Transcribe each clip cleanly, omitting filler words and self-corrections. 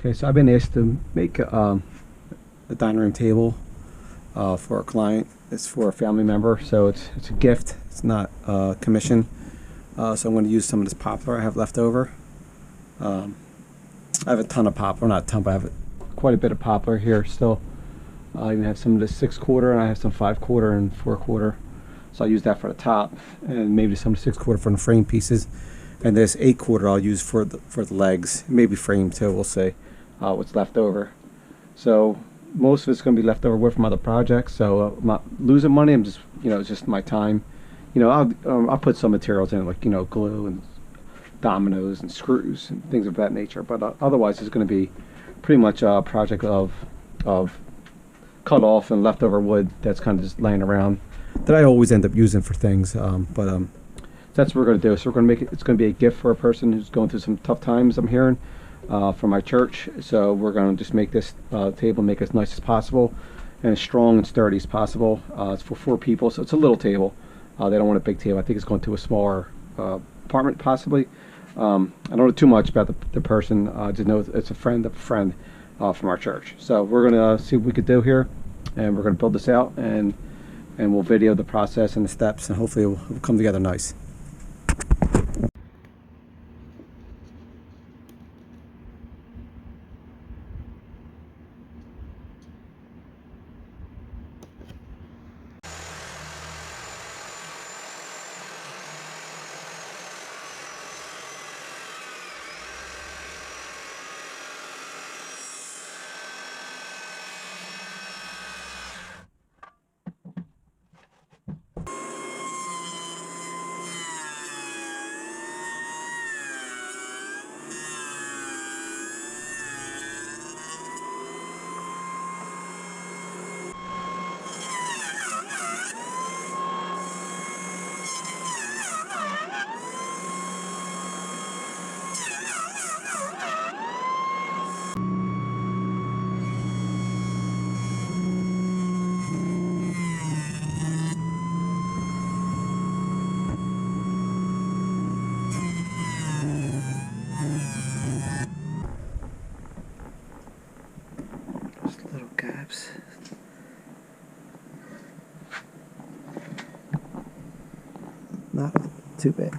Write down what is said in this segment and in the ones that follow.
Okay, so I've been asked to make a dining room table for a client. It's for a family member, so it's a gift. It's not commission. So I'm going to use some of this poplar I have left over. I have a ton of poplar, not a ton, but I have quite a bit of poplar here still. I even have some of the 6/4, and I have some 5/4 and 4/4. So I'll use that for the top, and maybe some 6/4 for the frame pieces. And this 8/4 I'll use for the legs, maybe frame too. We'll see what's left over. So most of it's going to be left over from other projects. So I'm not losing money. I'm just, it's just my time. I'll put some materials in, like glue and dominoes and screws and things of that nature. But otherwise, it's going to be pretty much a project of cut off and leftover wood that's kind of just laying around that I always end up using for things. That's what we're going to do. So we're going to make it. It's going to be a gift for a person who's going through some tough times, I'm hearing, from my church. So we're going to just make this table, make it as nice as possible and as strong and sturdy as possible. It's for 4 people, so it's a little table. They don't want a big table. I think it's going to a smaller apartment, possibly. I don't know too much about the person. I just know it's a friend of a friend from our church. So we're going to see what we could do here, and we're going to build this out, and we'll video the process and the steps, and hopefully it will come together nice. Just little gaps. Not too bad.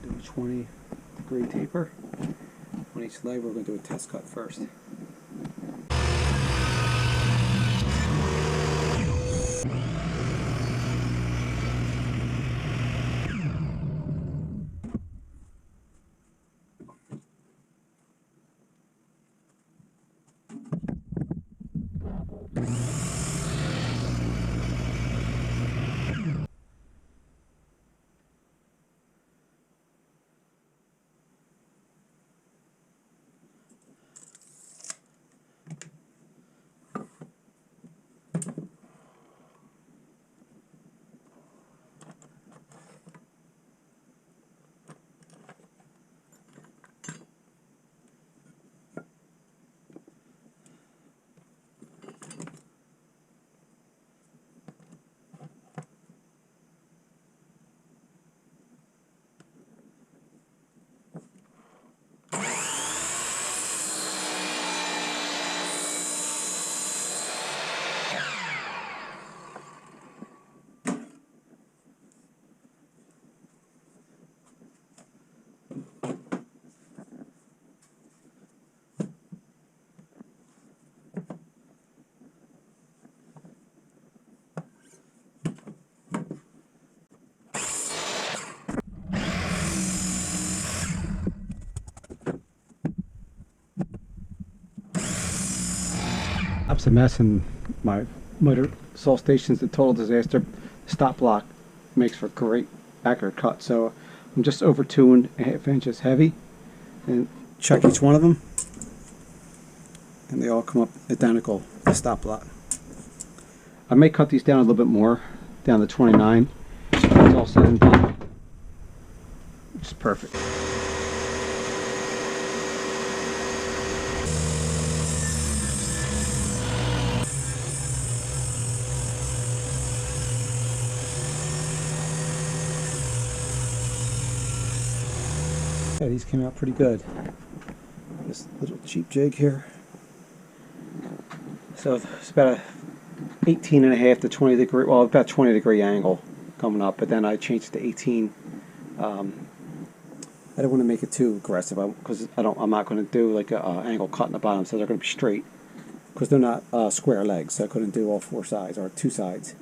Do a 20-degree taper on each leg. We're going to do a test cut first. top's a mess and my motor saw station's a total disaster. Stop block makes for great accurate cut, so I'm just over 2.5 inches heavy, and check each one of them, and they all come up identical, the stop block. I may cut these down a little bit more, down to 29. It's all said and done, which is perfect. Yeah, these came out pretty good. This little cheap jig here. So it's about a 18.5 to 20 degree, well, about 20 degree angle coming up, but then I changed it to 18. I don't want to make it too aggressive because I'm not going to do like a angle cut in the bottom, so they're going to be straight because they're not square legs, so I couldn't do all 4 sides or 2 sides.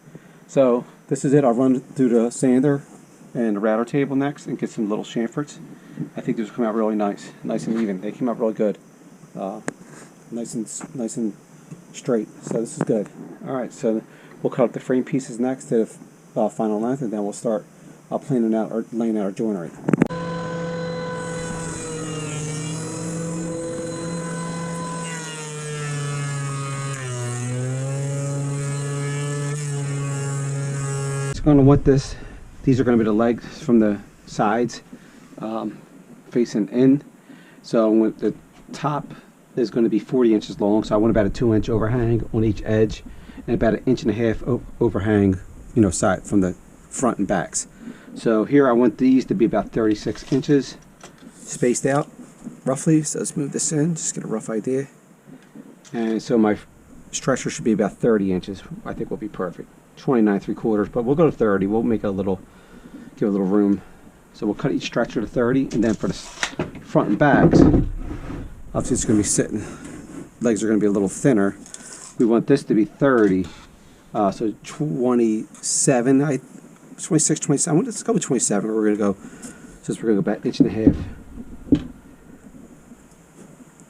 So this is it. I'll run through the sander and the router table next and get some little chamfers. I think these will come out really nice and even. They came out really good, nice and straight. So this is good. All right, so we'll cut up the frame pieces next to the final length, and then we'll start planning out or laying out our joinery. It's going to want this. These are going to be the legs from the sides facing in. So the top is going to be 40 inches long. So I want about a 2-inch overhang on each edge and about 1.5 inch overhang, you know, side from the front and backs. So here I want these to be about 36 inches spaced out roughly. So let's move this in, just get a rough idea. And so my stretcher should be about 30 inches. I think will be perfect. 29.75, but we'll go to 30. We'll make a little, give a little room. So we'll cut each stretcher to 30, and then for the front and backs, obviously it's going to be sitting, legs are going to be a little thinner. We want this to be 30, so 27, 26, 27. Let's go with 27. We're going to go, since we're going to go back 1.5 inches.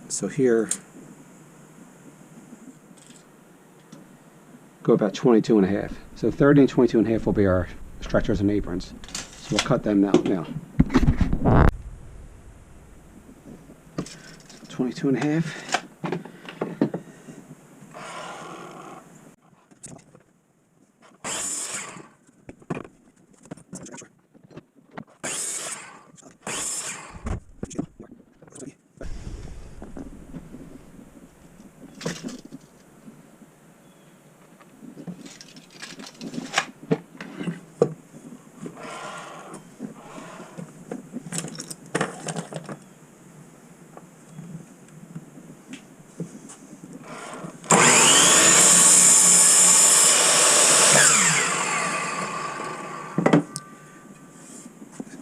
So here, go about 22.5. So 30 and 22.5 will be our stretchers and aprons. So we'll cut them out now. 22.5.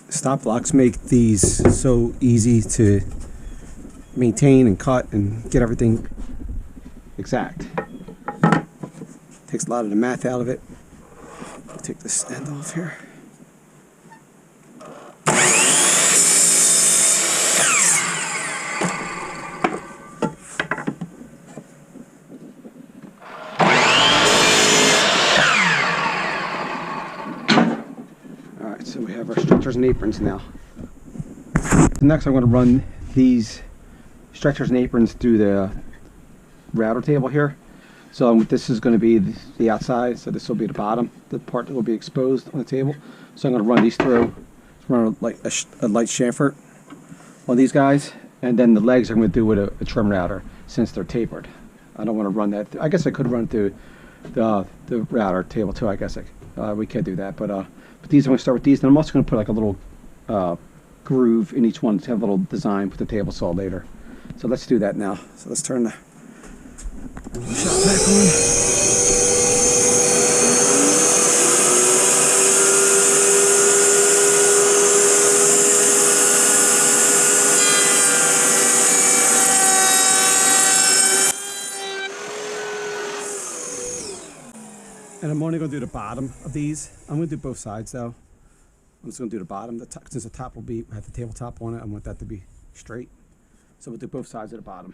Stop blocks make these so easy to maintain and cut and get everything exact. Takes a lot of the math out of it. Take this end off here. So we have our stretchers and aprons now. Next I'm going to run these stretchers and aprons through the router table here. So this is going to be the outside, so this will be the bottom, the part that will be exposed on the table. So I'm going to run these through, run like a light chamfer on these guys, and then the legs I'm going to do with a trim router since they're tapered. I don't want to run that. I guess I could run through the router table too. I guess we could do that, but these, I'm going to start with these, and I'm also going to put like a little groove in each one to have a little design with the table saw later. So let's do that now. So let's turn the shop back on. And I'm only going to do the bottom of these. I'm going to do both sides though. I'm just going to do the bottom. Since the top will have the tabletop on it, I want that to be straight. So we'll do both sides of the bottom.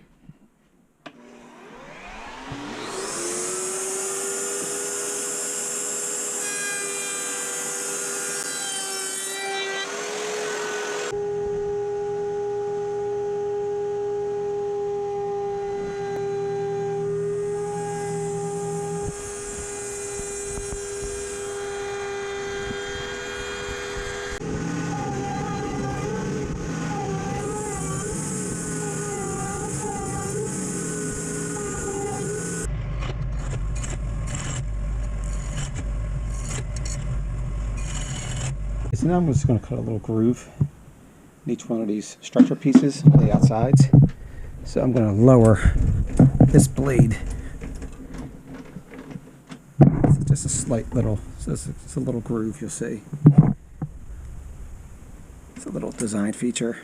So now I'm just going to cut a little groove in each one of these structure pieces on the outsides. So I'm going to lower this blade. It's just a slight little, so it's a little groove, you'll see. It's a little design feature.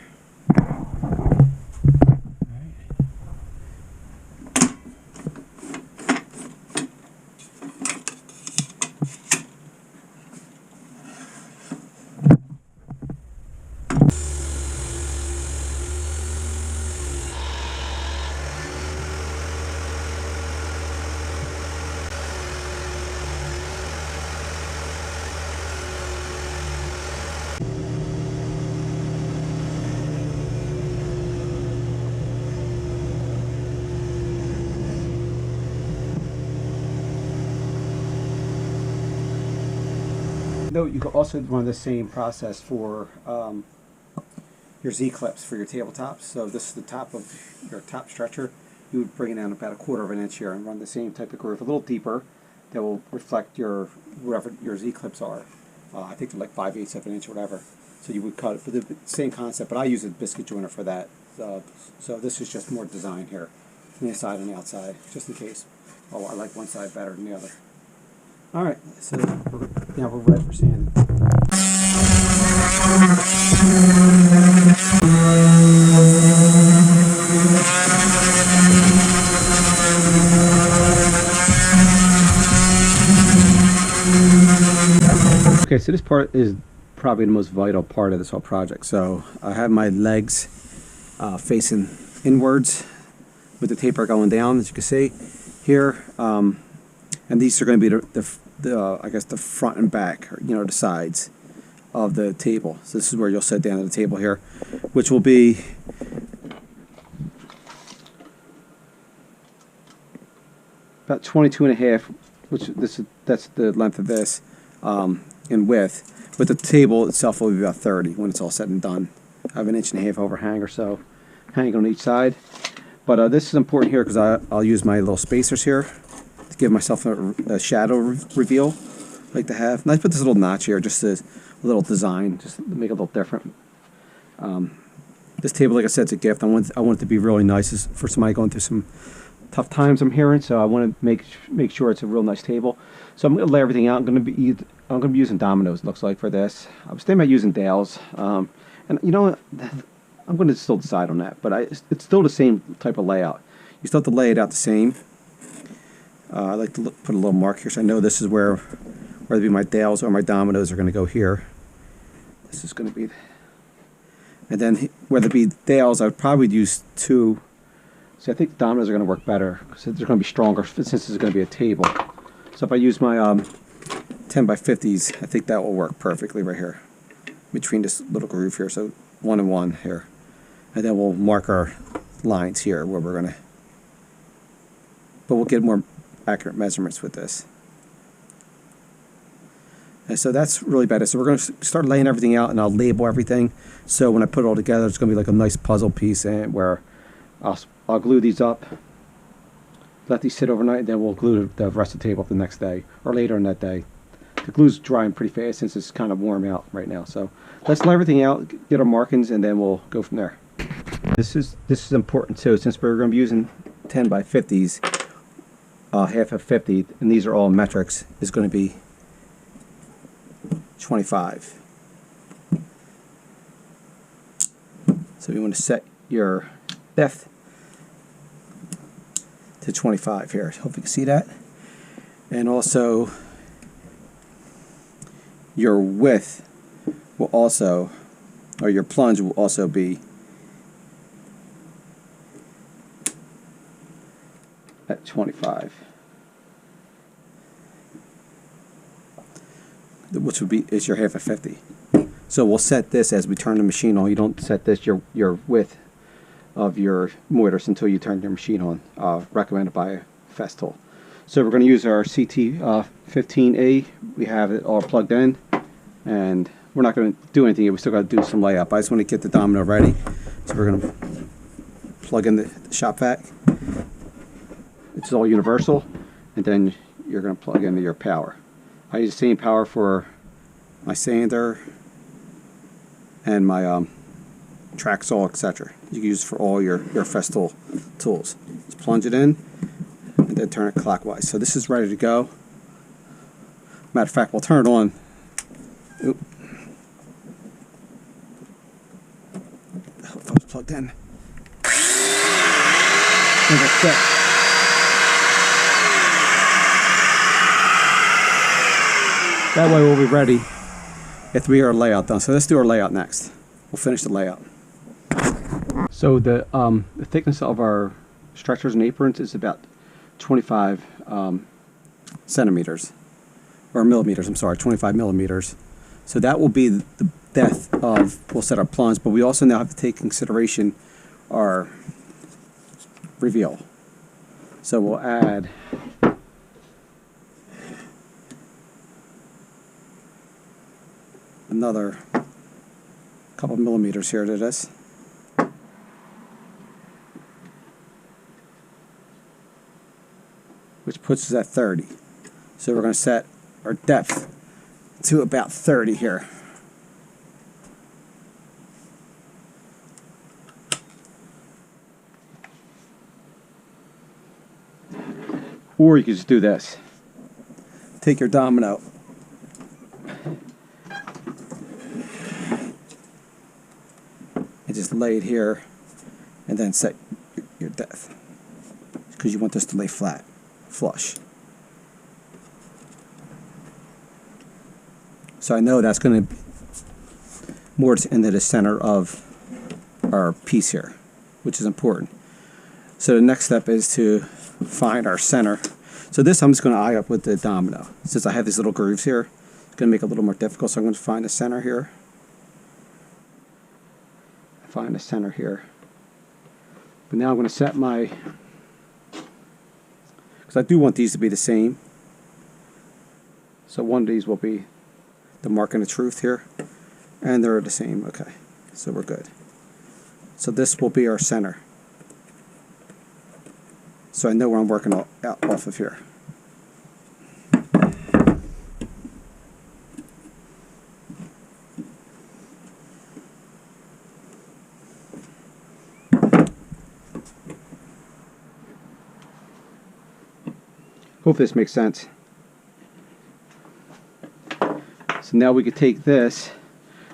Note, you can also run the same process for your Z-clips for your tabletops. So this is the top of your top stretcher. You would bring it down about 1/4 of an inch here and run the same type of groove, a little deeper, that will reflect your wherever your Z-clips are. I think they're like 5/8 of an inch or whatever. So you would cut it for the same concept, but I use a biscuit joiner for that. So this is just more design here, on the inside and the outside, just in case. Oh, I like one side better than the other. All right, so now we're ready for sanding. Okay, so this part is probably the most vital part of this whole project. So I have my legs facing inwards with the taper going down, as you can see here. And these are going to be the I guess the front and back, or, you know, the sides of the table. So this is where you'll sit down at the table here, which will be about 22.5, which that's the length of this in width. But the table itself will be about 30 when it's all said and done. I have 1.5 inch overhang or so hanging on each side. But this is important here because I'll use my little spacers here to give myself a shadow reveal, I like to have. And I put this little notch here, just a little design, just to make it a little different. This table, like I said, it's a gift. I want it to be really nice for somebody going through some tough times, I'm hearing. So I want to make sure it's a real nice table. So I'm going to lay everything out. I'm going to be using dominoes, it looks like, for this. I was thinking about using dowels. And you know what? I'm going to still decide on that. But it's still the same type of layout. You still have to lay it out the same. I like to put a little mark here, so I know this is whether it be my dowels or my dominoes are going to go here. This is going to be, and then whether it be dowels, I would probably use 2. So I think the dominoes are going to work better because they're going to be stronger since this is going to be a table. So if I use my 10x50s, I think that will work perfectly right here between this little groove here. So 1 and 1 here, and then we'll mark our lines here where we're going to. But we'll get more accurate measurements with this. And so that's really better. So we're going to start laying everything out, and I'll label everything. So when I put it all together, it's going to be like a nice puzzle piece, and where I'll glue these up, let these sit overnight, and then we'll glue the rest of the table up the next day or later in that day. The glue's drying pretty fast since it's kind of warm out right now. So let's lay everything out, get our markings, and then we'll go from there. This is important too, since we're going to be using 10x50s. Half of 50, and these are all metrics, is going to be 25. So you want to set your depth to 25 here. Hope you can see that. And also your width will also, or your plunge will also be at 25, which would be is your half of 50. So we'll set this as we turn the machine on. You don't set this your width of your mortise until you turn your machine on. Recommended by Festool. So we're going to use our CT 15A. We have it all plugged in, and we're not going to do anything. We still got to do some layup. I just want to get the domino ready. So we're going to plug in the shop vac. It's all universal, and then you're going to plug into your power. I use the same power for my sander and my track saw, etc. You can use it for all your Festool tools. Just plunge it in and then turn it clockwise. So this is ready to go. Matter of fact, we'll turn it on. Oop. I hope I was plugged in. And that's it. That way we'll be ready after we get our layout done. So let's do our layout next. We'll finish the layout. So the thickness of our stretchers and aprons is about 25 centimeters. Or millimeters, I'm sorry, 25 millimeters. So that will be the depth of, we'll set our plunge, but we also now have to take consideration our reveal. So we'll add another couple millimeters here to this. Which puts us at 30. So we're going to set our depth to about 30 here. Or you can just do this. Take your domino and just lay it here and then set your depth, because you want this to lay flat, flush. So I know that's going to mortise into the center of our piece here, which is important. So the next step is to find our center. So this I'm just going to eye up with the domino. Since I have these little grooves here, it's going to make it a little more difficult. So I'm going to find the center here. Find the center here. But now I'm going to set my, because I do want these to be the same. So one of these will be the mark and the truth here, and they're the same. Okay, so we're good. So this will be our center. So I know where I'm working out off of here. Hope this makes sense. So now we could take this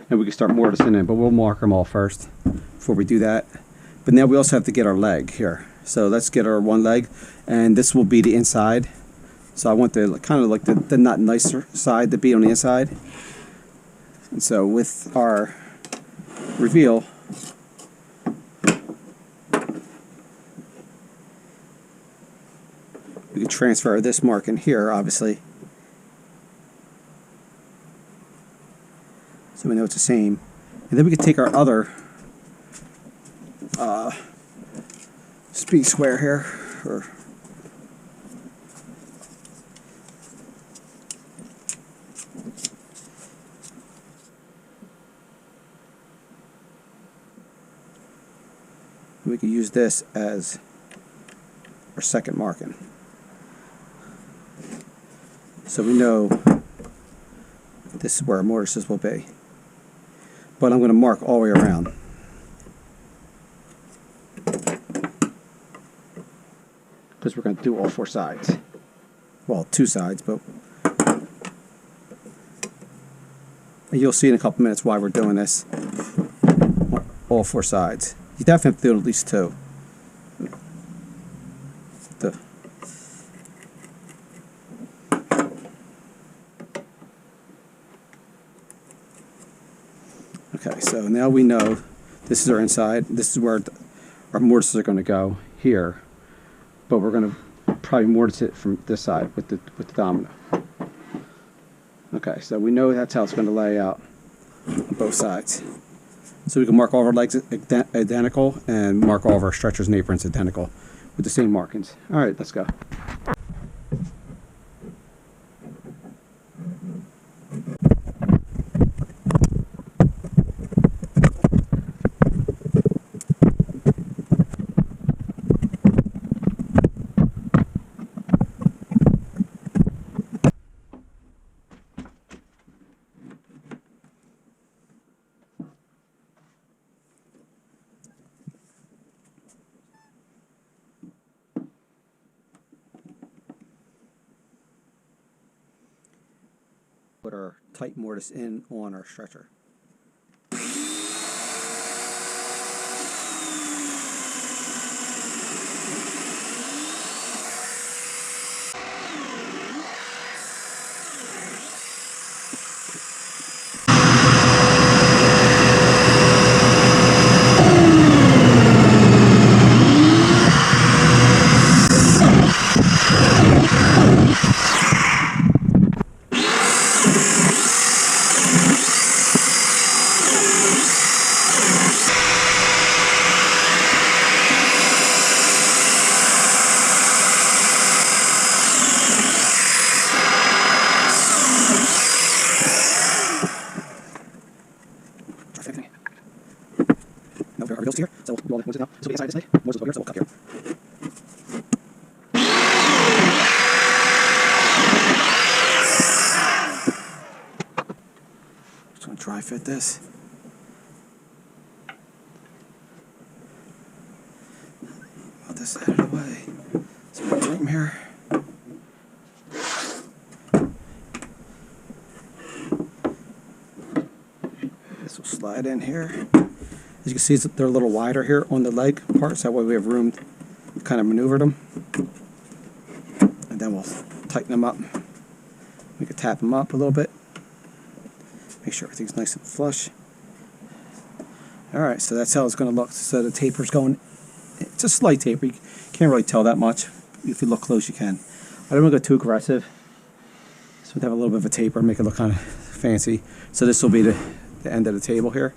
and we can start mortising in, but we'll mark them all first before we do that. But now we also have to get our leg here. So let's get our one leg, and this will be the inside. So I want the kind of like the not nicer side to be on the inside. And so with our reveal, we can transfer this mark in here, obviously. So we know it's the same. And then we can take our other speed square here, or we can use this as our second marking. So we know this is where our mortises will be. But I'm going to mark all the way around. Because we're going to do all four sides. Well, two sides, but and you'll see in a couple minutes why we're doing this. All four sides. You definitely have to do at least two. Okay, so now we know this is our inside. This is where our mortises are going to go here, but we're going to probably mortise it from this side with the domino. Okay, so we know that's how it's going to lay out on both sides. So we can mark all of our legs identical and mark all of our stretchers and aprons identical with the same markings. All right, let's go. our tight mortise in on our stretcher. No, there are wheels here, so we'll roll the Moses now. So we get inside this leg, Moses over here, so we'll cut here. Just going to dry fit this. Put this out of the way. Some more room here. This will slide in here. As you can see, they're a little wider here on the leg part, so that way we have room to kind of maneuver them. And then we'll tighten them up. We can tap them up a little bit. Make sure everything's nice and flush. Alright, so that's how it's going to look. So the taper's going, it's a slight taper. You can't really tell that much. If you look close, you can. I don't want to go too aggressive. So we have a little bit of a taper, make it look kind of fancy. So this will be the end of the table here.